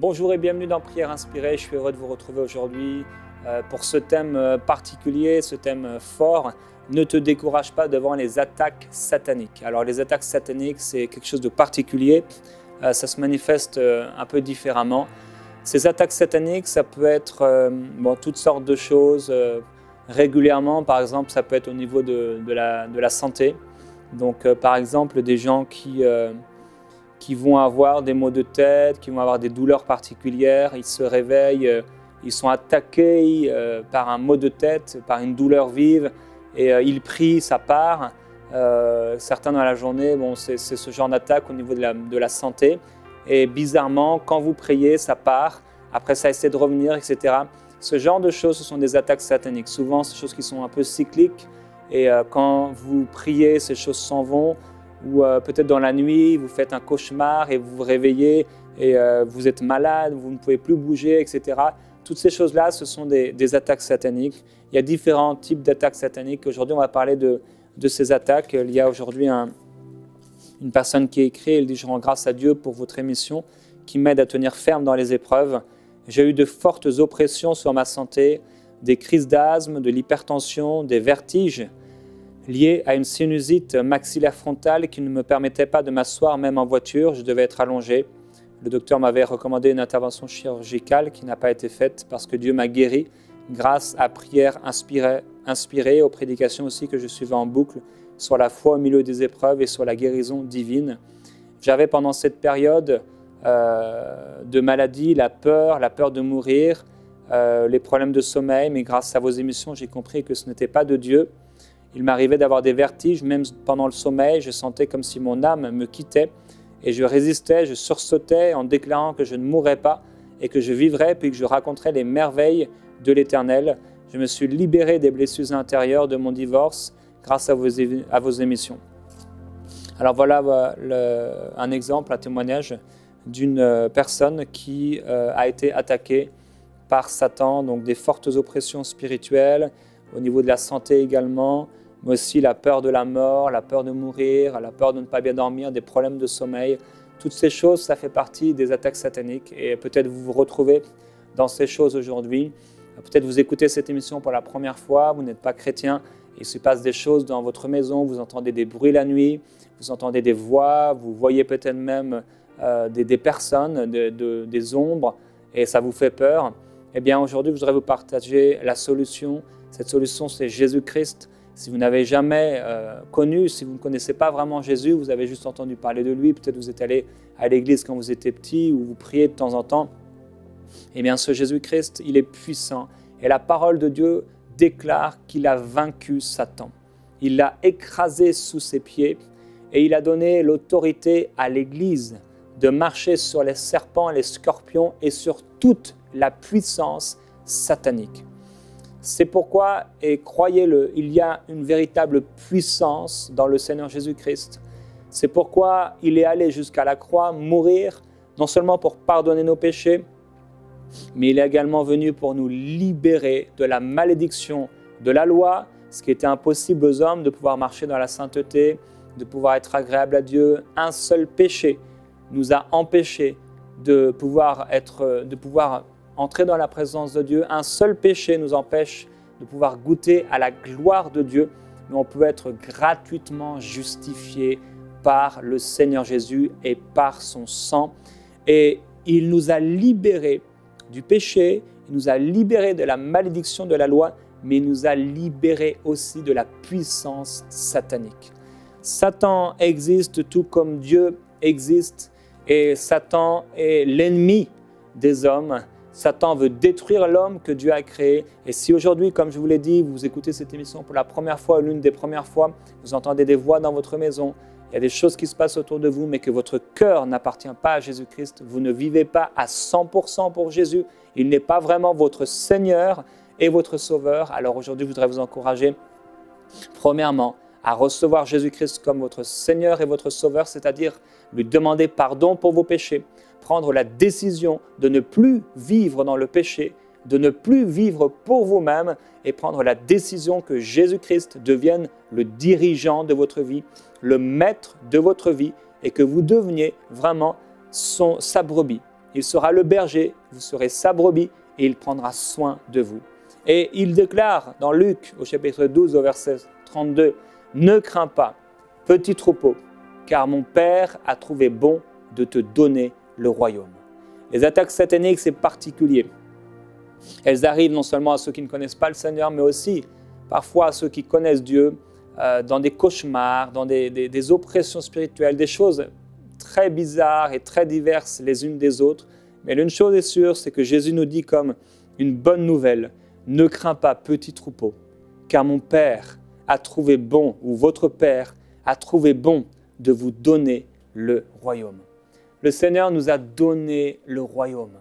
Bonjour et bienvenue dans Prière Inspirée. Je suis heureux de vous retrouver aujourd'hui pour ce thème particulier, ce thème fort. Ne te décourage pas devant les attaques sataniques. Alors les attaques sataniques, c'est quelque chose de particulier. Ça se manifeste un peu différemment. Ces attaques sataniques, ça peut être toutes sortes de choses. Régulièrement, par exemple, ça peut être au niveau de la santé. Donc par exemple, des gens qui vont avoir des maux de tête, qui vont avoir des douleurs particulières, ils se réveillent, ils sont attaqués par un maux de tête, par une douleur vive, et ils prient, ça part. Certains dans la journée, c'est ce genre d'attaque au niveau de la santé. Et bizarrement, quand vous priez, ça part. Après, ça essaie de revenir, etc. Ce genre de choses, ce sont des attaques sataniques. Souvent, c'est des choses qui sont un peu cycliques. Et quand vous priez, ces choses s'en vont. Ou peut-être dans la nuit, vous faites un cauchemar et vous vous réveillez et vous êtes malade, vous ne pouvez plus bouger, etc. Toutes ces choses-là, ce sont des attaques sataniques. Il y a différents types d'attaques sataniques. Aujourd'hui, on va parler de ces attaques. Il y a aujourd'hui une personne qui écrit, elle dit « Je rends grâce à Dieu pour votre émission qui m'aide à tenir ferme dans les épreuves. J'ai eu de fortes oppressions sur ma santé, des crises d'asthme, de l'hypertension, des vertiges, lié à une sinusite maxillaire frontale qui ne me permettait pas de m'asseoir même en voiture, je devais être allongé. Le docteur m'avait recommandé une intervention chirurgicale qui n'a pas été faite parce que Dieu m'a guéri grâce à prières inspirées, aux prédications aussi que je suivais en boucle sur la foi au milieu des épreuves et sur la guérison divine. J'avais pendant cette période de maladie la peur de mourir, les problèmes de sommeil, mais grâce à vos émissions, j'ai compris que ce n'était pas de Dieu. Il m'arrivait d'avoir des vertiges, même pendant le sommeil, je sentais comme si mon âme me quittait et je résistais, je sursautais en déclarant que je ne mourrais pas et que je vivrais puis que je raconterais les merveilles de l'Éternel. Je me suis libéré des blessures intérieures de mon divorce grâce à vos émissions. Alors voilà un exemple, un témoignage d'une personne qui a été attaquée par Satan, donc des fortes oppressions spirituelles, au niveau de la santé également, mais aussi la peur de la mort, la peur de mourir, la peur de ne pas bien dormir, des problèmes de sommeil. Toutes ces choses, ça fait partie des attaques sataniques et peut-être vous vous retrouvez dans ces choses aujourd'hui. Peut-être vous écoutez cette émission pour la première fois, vous n'êtes pas chrétien, il se passe des choses dans votre maison, vous entendez des bruits la nuit, vous entendez des voix, vous voyez peut-être même des personnes, des ombres et ça vous fait peur. Eh bien aujourd'hui, je voudrais vous partager la solution. Cette solution, c'est Jésus-Christ. Si vous n'avez jamais connu, si vous ne connaissez pas vraiment Jésus, vous avez juste entendu parler de lui, peut-être vous êtes allé à l'église quand vous étiez petit ou vous priez de temps en temps, eh bien ce Jésus-Christ, il est puissant. Et la parole de Dieu déclare qu'il a vaincu Satan. Il l'a écrasé sous ses pieds et il a donné l'autorité à l'église de marcher sur les serpents, les scorpions et sur toute la puissance satanique. C'est pourquoi, et croyez-le, il y a une véritable puissance dans le Seigneur Jésus-Christ. C'est pourquoi il est allé jusqu'à la croix mourir, non seulement pour pardonner nos péchés, mais il est également venu pour nous libérer de la malédiction de la loi, ce qui était impossible aux hommes de pouvoir marcher dans la sainteté, de pouvoir être agréable à Dieu. Un seul péché nous a empêchés de pouvoir entrer dans la présence de Dieu. Un seul péché nous empêche de pouvoir goûter à la gloire de Dieu, mais on peut être gratuitement justifié par le Seigneur Jésus et par son sang. Et il nous a libérés du péché, il nous a libérés de la malédiction de la loi, mais il nous a libérés aussi de la puissance satanique. Satan existe tout comme Dieu existe, et Satan est l'ennemi des hommes. Satan veut détruire l'homme que Dieu a créé. Et si aujourd'hui, comme je vous l'ai dit, vous écoutez cette émission pour la première fois, l'une des premières fois, vous entendez des voix dans votre maison, il y a des choses qui se passent autour de vous, mais que votre cœur n'appartient pas à Jésus-Christ, vous ne vivez pas à 100% pour Jésus, il n'est pas vraiment votre Seigneur et votre Sauveur, alors aujourd'hui, je voudrais vous encourager, premièrement, à recevoir Jésus-Christ comme votre Seigneur et votre Sauveur, c'est-à-dire lui demander pardon pour vos péchés, prendre la décision de ne plus vivre dans le péché, de ne plus vivre pour vous-même et prendre la décision que Jésus-Christ devienne le dirigeant de votre vie, le maître de votre vie et que vous deveniez vraiment sa brebis. il sera le berger, vous serez sa brebis et il prendra soin de vous. Et il déclare dans Luc au chapitre 12 au verset 32, « Ne crains pas, petit troupeau, car mon Père a trouvé bon de te donner le royaume. » Les attaques sataniques, c'est particulier. Elles arrivent non seulement à ceux qui ne connaissent pas le Seigneur, mais aussi parfois à ceux qui connaissent Dieu, dans des cauchemars, dans des oppressions spirituelles, des choses très bizarres et très diverses les unes des autres. Mais l'une chose est sûre, c'est que Jésus nous dit comme une bonne nouvelle, « Ne crains pas, petit troupeau, car mon Père a trouvé bon, ou votre Père a trouvé bon de vous donner le royaume. » Le Seigneur nous a donné le royaume.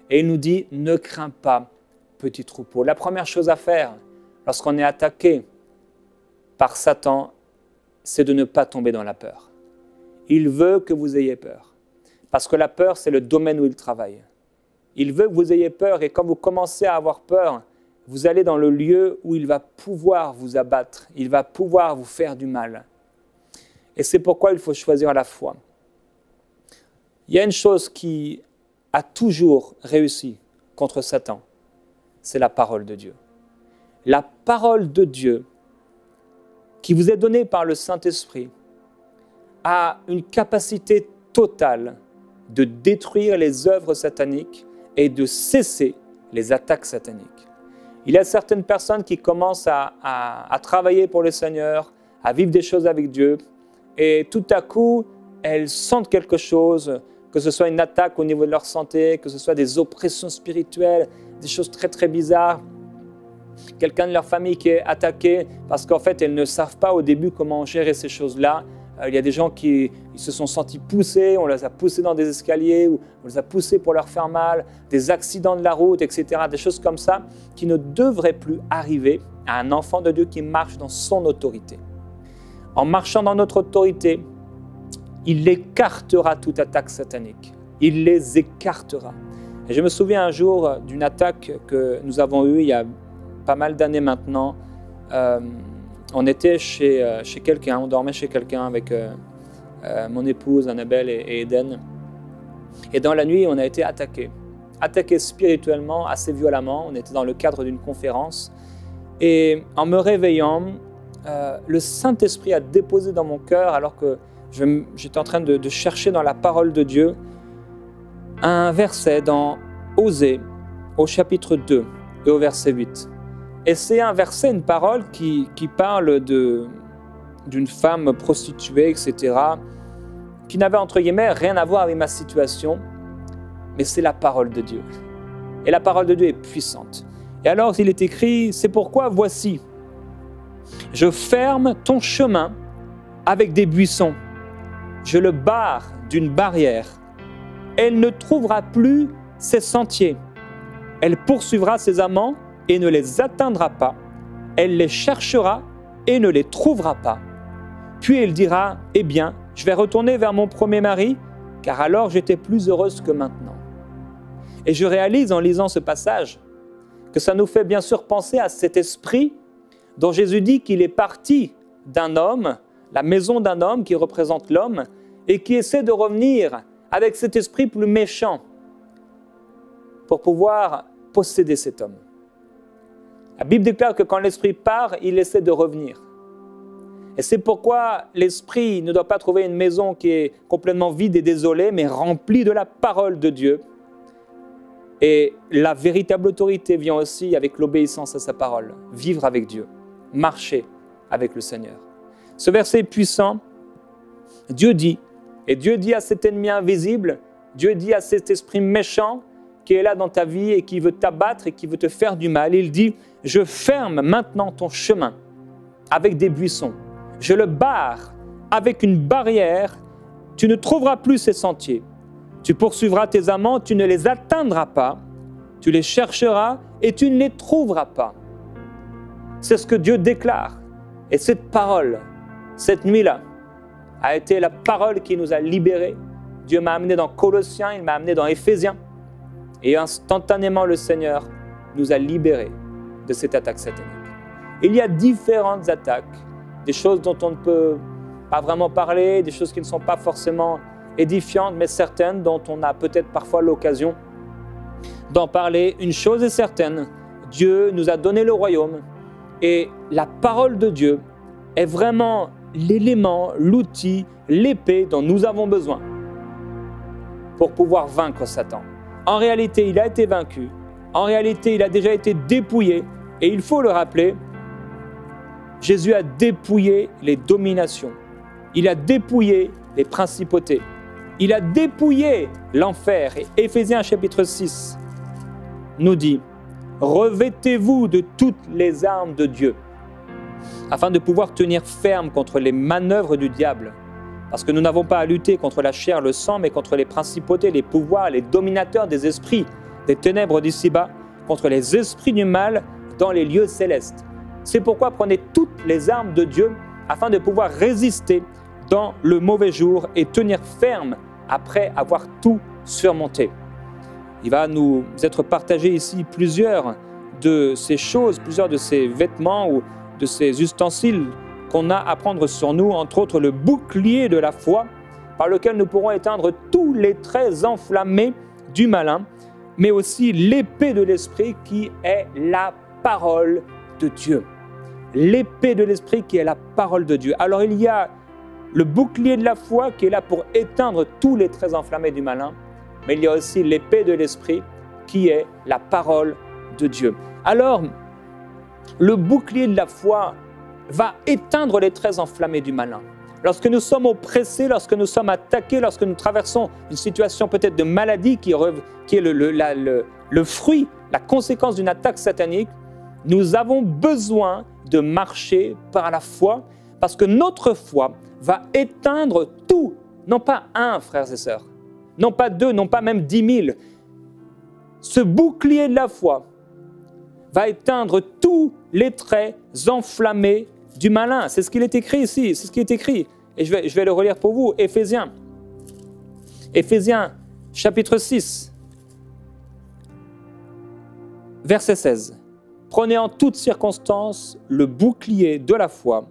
Et il nous dit, « Ne crains pas, petit troupeau. » La première chose à faire lorsqu'on est attaqué par Satan, c'est de ne pas tomber dans la peur. Il veut que vous ayez peur. Parce que la peur, c'est le domaine où il travaille. Il veut que vous ayez peur et quand vous commencez à avoir peur, vous allez dans le lieu où il va pouvoir vous abattre. Il va pouvoir vous faire du mal. Et c'est pourquoi il faut choisir la foi. Il y a une chose qui a toujours réussi contre Satan, c'est la parole de Dieu. La parole de Dieu qui vous est donnée par le Saint-Esprit a une capacité totale de détruire les œuvres sataniques et de cesser les attaques sataniques. Il y a certaines personnes qui commencent à travailler pour le Seigneur, à vivre des choses avec Dieu, et tout à coup, elles sentent quelque chose, que ce soit une attaque au niveau de leur santé, que ce soit des oppressions spirituelles, des choses très très bizarres. Quelqu'un de leur famille qui est attaqué parce qu'en fait, elles ne savent pas au début comment gérer ces choses-là. Il y a des gens qui se sont sentis poussés, on les a poussés dans des escaliers, ou on les a poussés pour leur faire mal, des accidents de la route, etc. Des choses comme ça qui ne devraient plus arriver à un enfant de Dieu qui marche dans son autorité. En marchant dans notre autorité, il écartera toute attaque satanique. Il les écartera. Et je me souviens un jour d'une attaque que nous avons eue il y a pas mal d'années maintenant. On était chez quelqu'un, on dormait chez quelqu'un avec mon épouse Annabelle et Eden. Et dans la nuit, on a été attaqué spirituellement assez violemment. On était dans le cadre d'une conférence. Et en me réveillant, le Saint-Esprit a déposé dans mon cœur, alors que j'étais en train de chercher dans la parole de Dieu, un verset dans Osée, au chapitre 2 et au verset 8. Et c'est un verset, une parole qui parle d'une femme prostituée, etc., qui n'avait entre guillemets rien à voir avec ma situation, mais c'est la parole de Dieu. Et la parole de Dieu est puissante. Et alors il est écrit, c'est pourquoi voici, je ferme ton chemin avec des buissons, je le barre d'une barrière. Elle ne trouvera plus ses sentiers. Elle poursuivra ses amants et ne les atteindra pas. Elle les cherchera et ne les trouvera pas. Puis elle dira, eh bien, je vais retourner vers mon premier mari, car alors j'étais plus heureuse que maintenant. Et je réalise en lisant ce passage que ça nous fait bien sûr penser à cet esprit dont Jésus dit qu'il est parti d'un homme, la maison d'un homme qui représente l'homme, et qui essaie de revenir avec cet esprit plus méchant pour pouvoir posséder cet homme. La Bible déclare que quand l'esprit part, il essaie de revenir. Et c'est pourquoi l'esprit ne doit pas trouver une maison qui est complètement vide et désolée, mais remplie de la parole de Dieu. Et la véritable autorité vient aussi avec l'obéissance à sa parole. Vivre avec Dieu, marcher avec le Seigneur. Ce verset est puissant. Dieu dit, et Dieu dit à cet ennemi invisible, Dieu dit à cet esprit méchant qui est là dans ta vie et qui veut t'abattre et qui veut te faire du mal. Il dit, je ferme maintenant ton chemin avec des buissons. Je le barre avec une barrière. Tu ne trouveras plus ces sentiers. Tu poursuivras tes amants, tu ne les atteindras pas. Tu les chercheras et tu ne les trouveras pas. C'est ce que Dieu déclare. Et cette parole, cette nuit-là, a été la parole qui nous a libérés. Dieu m'a amené dans Colossiens, il m'a amené dans Éphésiens. Et instantanément, le Seigneur nous a libérés de cette attaque satanique. Il y a différentes attaques, des choses dont on ne peut pas vraiment parler, des choses qui ne sont pas forcément édifiantes, mais certaines dont on a peut-être parfois l'occasion d'en parler. Une chose est certaine, Dieu nous a donné le royaume et la parole de Dieu est vraiment l'élément, l'outil, l'épée dont nous avons besoin pour pouvoir vaincre Satan. En réalité, il a été vaincu. En réalité, il a déjà été dépouillé. Et il faut le rappeler, Jésus a dépouillé les dominations. Il a dépouillé les principautés. Il a dépouillé l'enfer. Et Éphésiens chapitre 6 nous dit « Revêtez-vous de toutes les armes de Dieu, afin de pouvoir tenir ferme contre les manœuvres du diable. Parce que nous n'avons pas à lutter contre la chair, le sang, mais contre les principautés, les pouvoirs, les dominateurs des esprits, des ténèbres d'ici-bas, contre les esprits du mal dans les lieux célestes. C'est pourquoi prenez toutes les armes de Dieu afin de pouvoir résister dans le mauvais jour et tenir ferme après avoir tout surmonté. » Il va nous être partagé ici plusieurs de ces choses, plusieurs de ces vêtements ou de ces ustensiles qu'on a à prendre sur nous, entre autres le bouclier de la foi, par lequel nous pourrons éteindre tous les traits enflammés du malin, mais aussi l'épée de l'esprit qui est la parole de Dieu. L'épée de l'esprit qui est la parole de Dieu. Alors il y a le bouclier de la foi qui est là pour éteindre tous les traits enflammés du malin, mais il y a aussi l'épée de l'esprit qui est la parole de Dieu. Alors, le bouclier de la foi va éteindre les traits enflammés du malin. Lorsque nous sommes oppressés, lorsque nous sommes attaqués, lorsque nous traversons une situation peut-être de maladie qui est le fruit, la conséquence d'une attaque satanique, nous avons besoin de marcher par la foi parce que notre foi va éteindre tout, non pas un, frères et sœurs, non pas deux, non pas même 10 000. Ce bouclier de la foi va éteindre tous les traits enflammés du malin. C'est ce qu'il est écrit ici, c'est ce qui est écrit. Et je vais le relire pour vous. Éphésiens chapitre 6, verset 16. Prenez en toutes circonstances le bouclier de la foi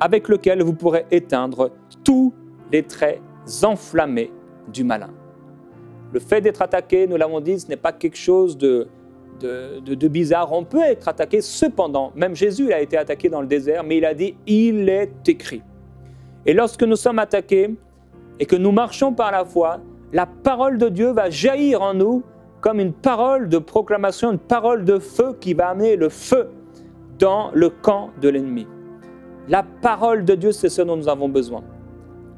avec lequel vous pourrez éteindre tous les traits enflammés du malin. Le fait d'être attaqué, nous l'avons dit, ce n'est pas quelque chose de bizarre. On peut être attaqué, cependant, même Jésus a été attaqué dans le désert, mais il a dit « il est écrit ». Et lorsque nous sommes attaqués et que nous marchons par la foi, la parole de Dieu va jaillir en nous comme une parole de proclamation, une parole de feu qui va amener le feu dans le camp de l'ennemi. La parole de Dieu, c'est ce dont nous avons besoin.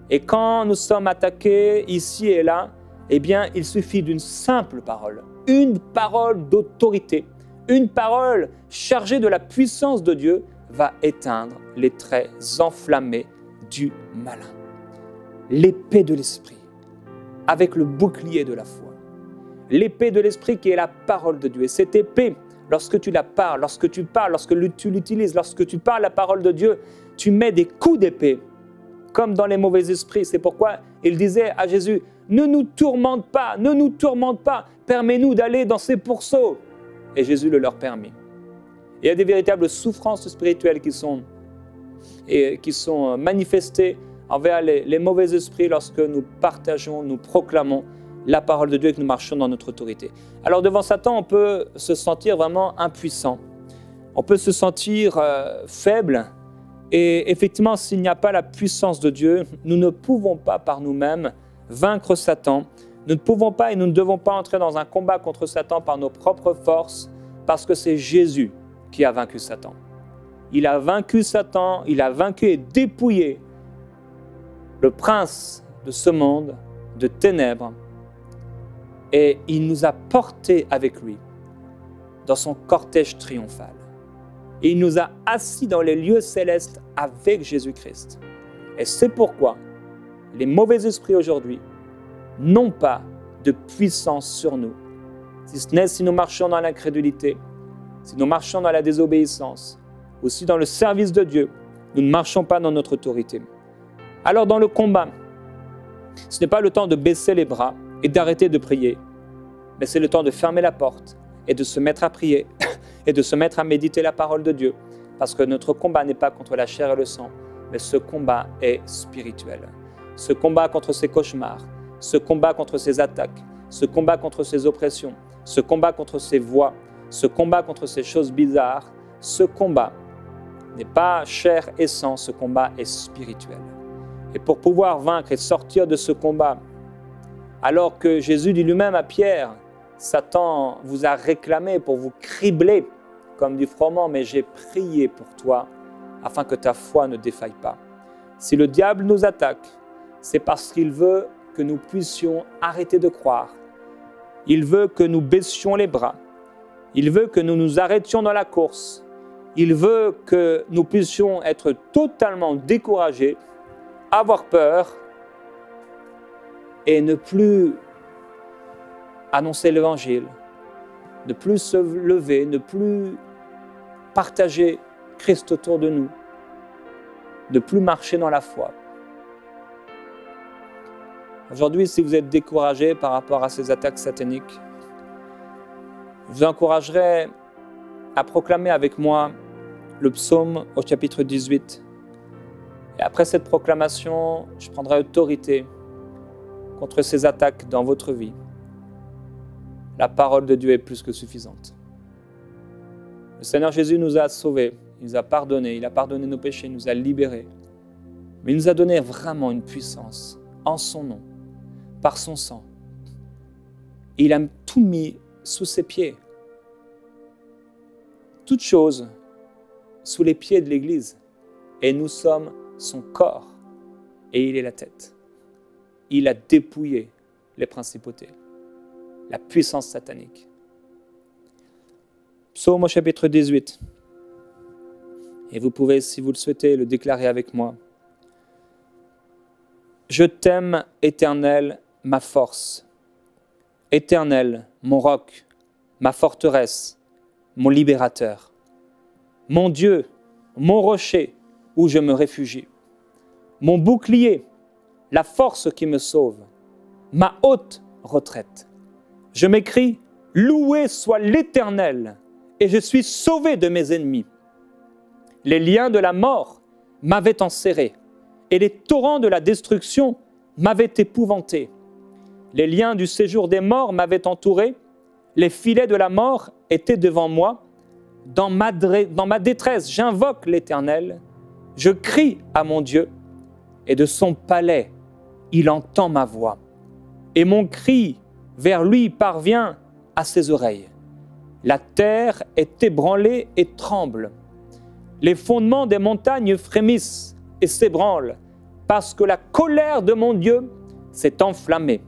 Et quand nous sommes attaqués ici et là, eh bien, il suffit d'une simple parole, une parole d'autorité, une parole chargée de la puissance de Dieu va éteindre les traits enflammés du malin. L'épée de l'esprit, avec le bouclier de la foi. L'épée de l'esprit qui est la parole de Dieu. Et cette épée, lorsque tu la parles, lorsque tu parles, lorsque tu l'utilises, lorsque tu parles la parole de Dieu, tu mets des coups d'épée, comme dans les mauvais esprits. C'est pourquoi il disait à Jésus, ne nous tourmente pas, permets-nous d'aller dans ces pourceaux. Et Jésus le leur permit. Il y a des véritables souffrances spirituelles qui sont manifestées envers les mauvais esprits lorsque nous partageons, nous proclamons la parole de Dieu et que nous marchons dans notre autorité. Alors devant Satan, on peut se sentir vraiment impuissant. On peut se sentir faible. Et effectivement, s'il n'y a pas la puissance de Dieu, nous ne pouvons pas par nous-mêmes vaincre Satan. Nous ne pouvons pas et nous ne devons pas entrer dans un combat contre Satan par nos propres forces, parce que c'est Jésus qui a vaincu Satan. Il a vaincu Satan, il a vaincu et dépouillé le prince de ce monde de ténèbres, et il nous a portés avec lui dans son cortège triomphal. Et il nous a assis dans les lieux célestes avec Jésus-Christ. Et c'est pourquoi les mauvais esprits aujourd'hui n'ont pas de puissance sur nous. Si ce n'est si nous marchons dans l'incrédulité, si nous marchons dans la désobéissance, ou si dans le service de Dieu, nous ne marchons pas dans notre autorité. Alors dans le combat, ce n'est pas le temps de baisser les bras et d'arrêter de prier, mais c'est le temps de fermer la porte et de se mettre à prier et de se mettre à méditer la parole de Dieu, parce que notre combat n'est pas contre la chair et le sang, mais ce combat est spirituel. Ce combat contre ces cauchemars, ce combat contre ces attaques, ce combat contre ces oppressions, ce combat contre ces voix, ce combat contre ces choses bizarres, ce combat n'est pas chair et sang, ce combat est spirituel. Et pour pouvoir vaincre et sortir de ce combat, alors que Jésus dit lui-même à Pierre, Satan vous a réclamé pour vous cribler comme du froment, mais j'ai prié pour toi afin que ta foi ne défaille pas. Si le diable nous attaque, c'est parce qu'il veut que nous puissions arrêter de croire. Il veut que nous baissions les bras. Il veut que nous nous arrêtions dans la course. Il veut que nous puissions être totalement découragés, avoir peur et ne plus annoncer l'évangile, ne plus se lever, ne plus partager Christ autour de nous, ne plus marcher dans la foi. Aujourd'hui, si vous êtes découragé par rapport à ces attaques sataniques, je vous encouragerai à proclamer avec moi le psaume au chapitre 18. Et après cette proclamation, je prendrai autorité contre ces attaques dans votre vie. La parole de Dieu est plus que suffisante. Le Seigneur Jésus nous a sauvés, il nous a pardonnés, il a pardonné nos péchés, il nous a libérés. Mais il nous a donné vraiment une puissance en son nom, par son sang. Et il a tout mis sous ses pieds. Toutes choses sous les pieds de l'Église. Et nous sommes son corps. Et il est la tête. Il a dépouillé les principautés, la puissance satanique. Psaume au chapitre 18. Et vous pouvez, si vous le souhaitez, le déclarer avec moi. Je t'aime, Éternel, ma force. Éternel, mon roc, ma forteresse, mon libérateur. Mon Dieu, mon rocher, où je me réfugie. Mon bouclier, la force qui me sauve. Ma haute retraite. Je m'écrie, loué soit l'Éternel, et je suis sauvé de mes ennemis. Les liens de la mort m'avaient enserré, et les torrents de la destruction m'avaient épouvanté. Les liens du séjour des morts m'avaient entouré, les filets de la mort étaient devant moi. Dans ma détresse, j'invoque l'Éternel, je crie à mon Dieu, et de son palais, il entend ma voix. Et mon cri vers lui parvient à ses oreilles. La terre est ébranlée et tremble. Les fondements des montagnes frémissent et s'ébranlent, parce que la colère de mon Dieu s'est enflammée.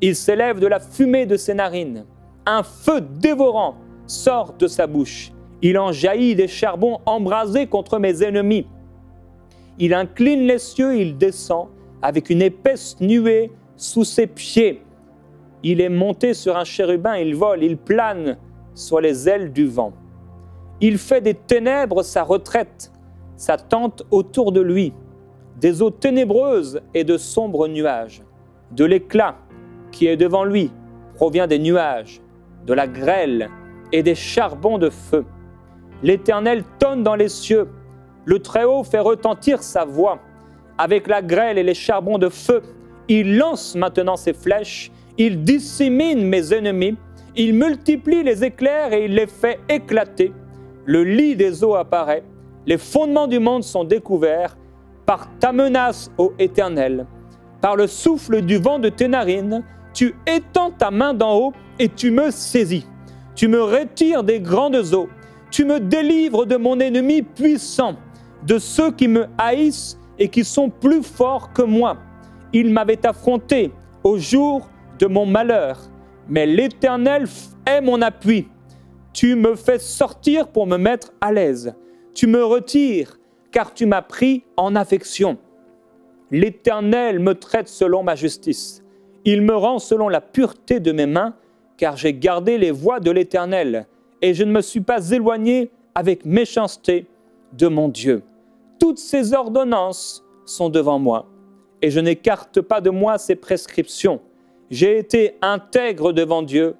Il s'élève de la fumée de ses narines. Un feu dévorant sort de sa bouche. Il en jaillit des charbons embrasés contre mes ennemis. Il incline les cieux, il descend avec une épaisse nuée sous ses pieds. Il est monté sur un chérubin, il vole, il plane sur les ailes du vent. Il fait des ténèbres sa retraite, sa tente autour de lui, des eaux ténébreuses et de sombres nuages. De l'éclat qui est devant lui provient des nuages, de la grêle et des charbons de feu. L'Éternel tonne dans les cieux, le Très-Haut fait retentir sa voix. Avec la grêle et les charbons de feu, il lance maintenant ses flèches, il dissémine mes ennemis, il multiplie les éclairs et il les fait éclater. Le lit des eaux apparaît, les fondements du monde sont découverts par ta menace, ô Éternel. Par le souffle du vent de tes narines, tu étends ta main d'en haut et tu me saisis. Tu me retires des grandes eaux. Tu me délivres de mon ennemi puissant, de ceux qui me haïssent et qui sont plus forts que moi. Ils m'avaient affronté au jour de mon malheur, mais l'Éternel est mon appui. Tu me fais sortir pour me mettre à l'aise. Tu me retires, car tu m'as pris en affection. L'Éternel me traite selon ma justice. Il me rend selon la pureté de mes mains, car j'ai gardé les voies de l'Éternel, et je ne me suis pas éloigné avec méchanceté de mon Dieu. Toutes ses ordonnances sont devant moi, et je n'écarte pas de moi ses prescriptions. J'ai été intègre devant Dieu.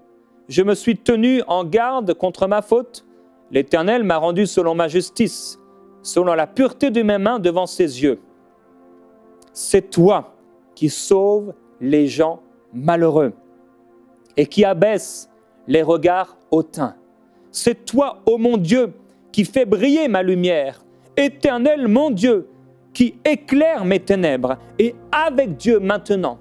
Je me suis tenu en garde contre ma faute. L'Éternel m'a rendu selon ma justice, selon la pureté de mes mains devant ses yeux. C'est toi qui sauves les gens malheureux et qui abaisse les regards hautains. C'est toi, ô mon Dieu, qui fais briller ma lumière. Éternel, mon Dieu, qui éclaire mes ténèbres. Et avec Dieu maintenant,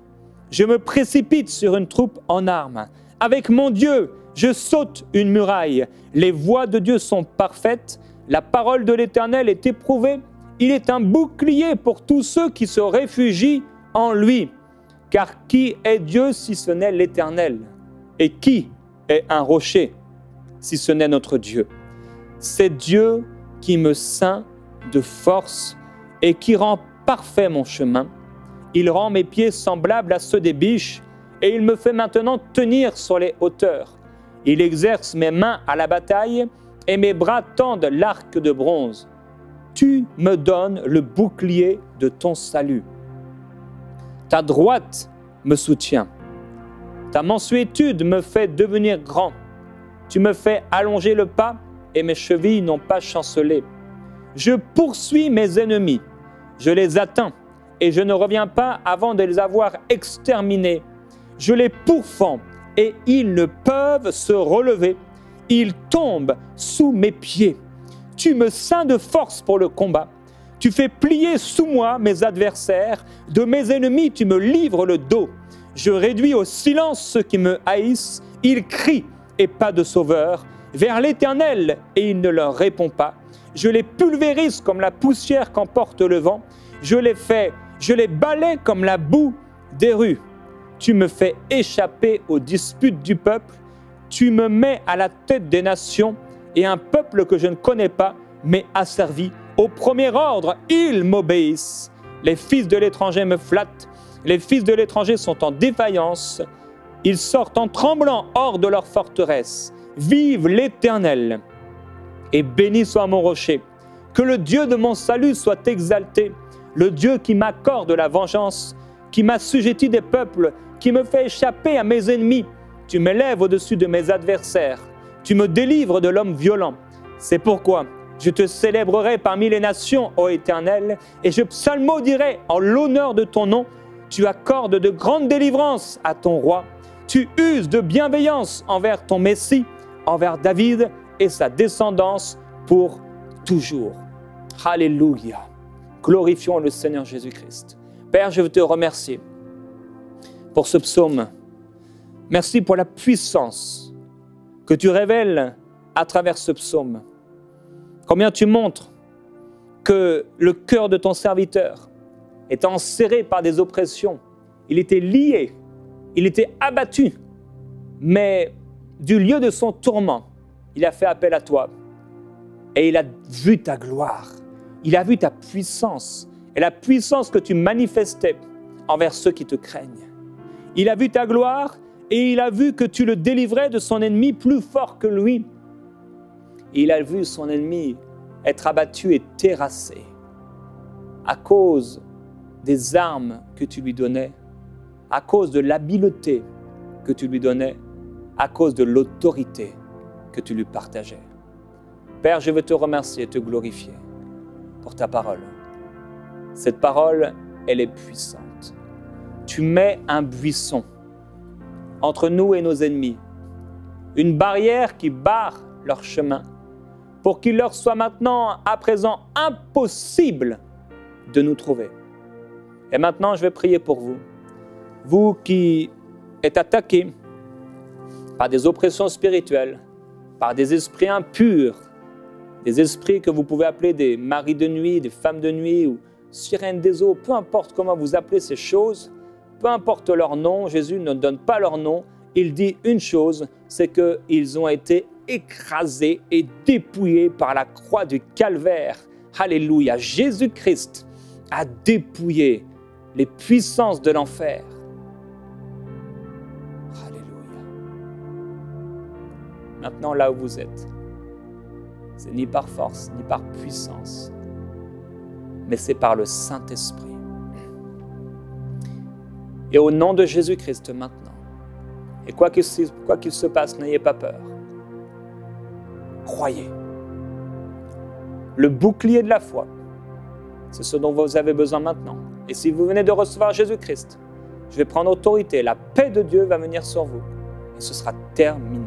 je me précipite sur une troupe en armes. Avec mon Dieu, je saute une muraille. Les voies de Dieu sont parfaites. La parole de l'Éternel est éprouvée. Il est un bouclier pour tous ceux qui se réfugient en lui. Car qui est Dieu si ce n'est l'Éternel? Et qui est un rocher si ce n'est notre Dieu? C'est Dieu qui me ceint de force et qui rend parfait mon chemin. Il rend mes pieds semblables à ceux des biches et il me fait maintenant tenir sur les hauteurs. Il exerce mes mains à la bataille et mes bras tendent l'arc de bronze. Tu me donnes le bouclier de ton salut. Ta droite me soutient. Ta mansuétude me fait devenir grand. Tu me fais allonger le pas et mes chevilles n'ont pas chancelé. Je poursuis mes ennemis. Je les atteins et je ne reviens pas avant de les avoir exterminés. Je les pourfends et ils ne peuvent se relever. Ils tombent sous mes pieds. Tu me ceins de force pour le combat. Tu fais plier sous moi mes adversaires. De mes ennemis, tu me livres le dos. Je réduis au silence ceux qui me haïssent. Ils crient et pas de sauveur. Vers l'Éternel et il ne leur répond pas. Je les pulvérise comme la poussière qu'emporte le vent. Je les balaie comme la boue des rues. Tu me fais échapper aux disputes du peuple. Tu me mets à la tête des nations et un peuple que je ne connais pas m'est asservi. Au premier ordre, ils m'obéissent. Les fils de l'étranger me flattent. Les fils de l'étranger sont en défaillance. Ils sortent en tremblant hors de leur forteresse. Vive l'Éternel et béni soit mon rocher. Que le Dieu de mon salut soit exalté. Le Dieu qui m'accorde la vengeance, qui m'assujettit des peuples, qui me fait échapper à mes ennemis. Tu m'élèves au-dessus de mes adversaires. Tu me délivres de l'homme violent. C'est pourquoi je te célébrerai parmi les nations, ô Éternel, et je psalmodierai en l'honneur de ton nom. Tu accordes de grandes délivrances à ton roi. Tu uses de bienveillance envers ton Messie, envers David et sa descendance pour toujours. Alléluia. Glorifions le Seigneur Jésus-Christ. Père, je veux te remercier pour ce psaume. Merci pour la puissance que tu révèles à travers ce psaume. Combien tu montres que le cœur de ton serviteur est enserré par des oppressions. Il était lié, il était abattu, mais du lieu de son tourment, il a fait appel à toi et il a vu ta gloire, il a vu ta puissance et la puissance que tu manifestais envers ceux qui te craignent. Il a vu ta gloire et il a vu que tu le délivrais de son ennemi plus fort que lui. Et il a vu son ennemi être abattu et terrassé à cause des armes que tu lui donnais, à cause de l'habileté que tu lui donnais, à cause de l'autorité que tu lui partageais. Père, je veux te remercier et te glorifier pour ta parole. Cette parole, elle est puissante. Tu mets un buisson entre nous et nos ennemis, une barrière qui barre leur chemin, pour qu'il leur soit maintenant, à présent, impossible de nous trouver. Et maintenant, je vais prier pour vous. Vous qui êtes attaqués par des oppressions spirituelles, par des esprits impurs, des esprits que vous pouvez appeler des maris de nuit, des femmes de nuit ou sirènes des eaux, peu importe comment vous appelez ces choses, peu importe leur nom, Jésus ne donne pas leur nom, il dit une chose, c'est qu'ils ont été écrasés et dépouillés par la croix du calvaire. Alléluia, Jésus-Christ a dépouillé les puissances de l'enfer. Alléluia. Maintenant, là où vous êtes, c'est ni par force, ni par puissance, mais c'est par le Saint-Esprit. Et au nom de Jésus-Christ maintenant, et quoi qu'il se passe, n'ayez pas peur. Croyez. Le bouclier de la foi, c'est ce dont vous avez besoin maintenant. Et si vous venez de recevoir Jésus-Christ, Je vais prendre autorité. La paix de Dieu va venir sur vous. Et ce sera terminé.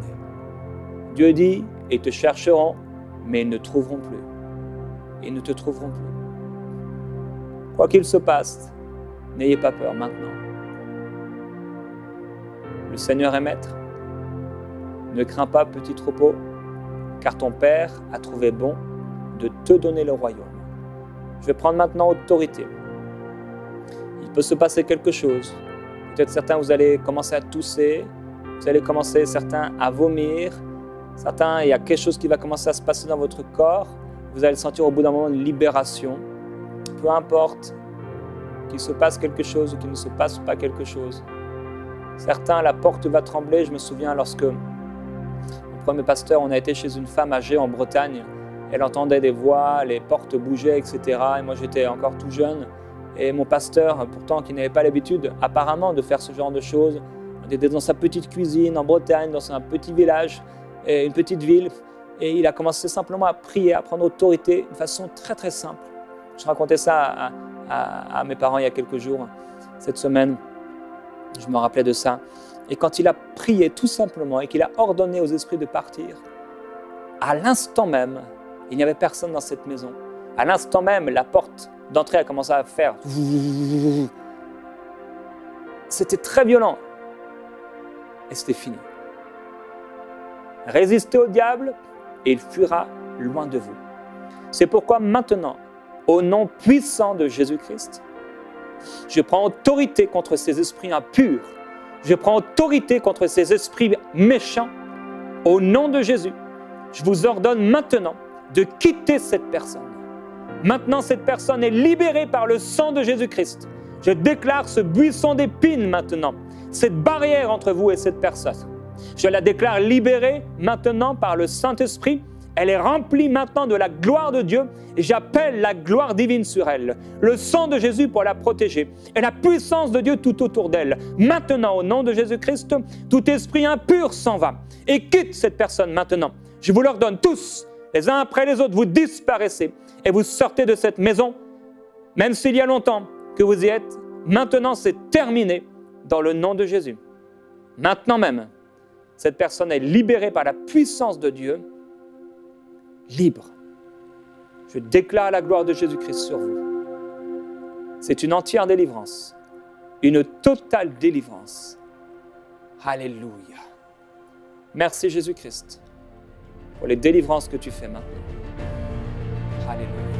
Dieu dit, ils te chercheront, mais ils ne trouveront plus. Ils ne te trouveront plus. Quoi qu'il se passe, n'ayez pas peur maintenant. Le Seigneur est maître. Ne crains pas, petit troupeau, car ton Père a trouvé bon de te donner le royaume. Je vais prendre maintenant autorité. Il peut se passer quelque chose. Peut-être certains, vous allez commencer à tousser, vous allez commencer certains à vomir, certains, il y a quelque chose qui va commencer à se passer dans votre corps. Vous allez sentir au bout d'un moment une libération. Peu importe qu'il se passe quelque chose ou qu'il ne se passe pas quelque chose. Certains, la porte va trembler. Je me souviens lorsque, le premier pasteur, on a été chez une femme âgée en Bretagne. Elle entendait des voix, les portes bougeaient, etc. Et moi, j'étais encore tout jeune. Et mon pasteur, pourtant, qui n'avait pas l'habitude, apparemment, de faire ce genre de choses, on était dans sa petite cuisine en Bretagne, dans un petit village, une petite ville. Et il a commencé simplement à prier, à prendre autorité de façon très, très simple. Je racontais ça à mes parents il y a quelques jours, cette semaine. Je me rappelais de ça. Et quand il a prié tout simplement et qu'il a ordonné aux esprits de partir, à l'instant même, il n'y avait personne dans cette maison. À l'instant même, la porte d'entrée a commencé à faire. C'était très violent. Et c'était fini. Résistez au diable et il fuira loin de vous. C'est pourquoi maintenant, au nom puissant de Jésus-Christ, je prends autorité contre ces esprits impurs. Je prends autorité contre ces esprits méchants. Au nom de Jésus, je vous ordonne maintenant de quitter cette personne. Maintenant, cette personne est libérée par le sang de Jésus-Christ. Je déclare ce buisson d'épines maintenant, cette barrière entre vous et cette personne. Je la déclare libérée maintenant par le Saint-Esprit. Elle est remplie maintenant de la gloire de Dieu et j'appelle la gloire divine sur elle. Le sang de Jésus pour la protéger et la puissance de Dieu tout autour d'elle. Maintenant, au nom de Jésus-Christ, tout esprit impur s'en va et quitte cette personne maintenant. Je vous l'ordonne tous, les uns après les autres, vous disparaissez et vous sortez de cette maison, même s'il y a longtemps que vous y êtes. Maintenant, c'est terminé dans le nom de Jésus. Maintenant même, cette personne est libérée par la puissance de Dieu, libre. Je déclare la gloire de Jésus-Christ sur vous. C'est une entière délivrance, une totale délivrance. Alléluia. Merci Jésus-Christ pour les délivrances que tu fais maintenant. Alléluia.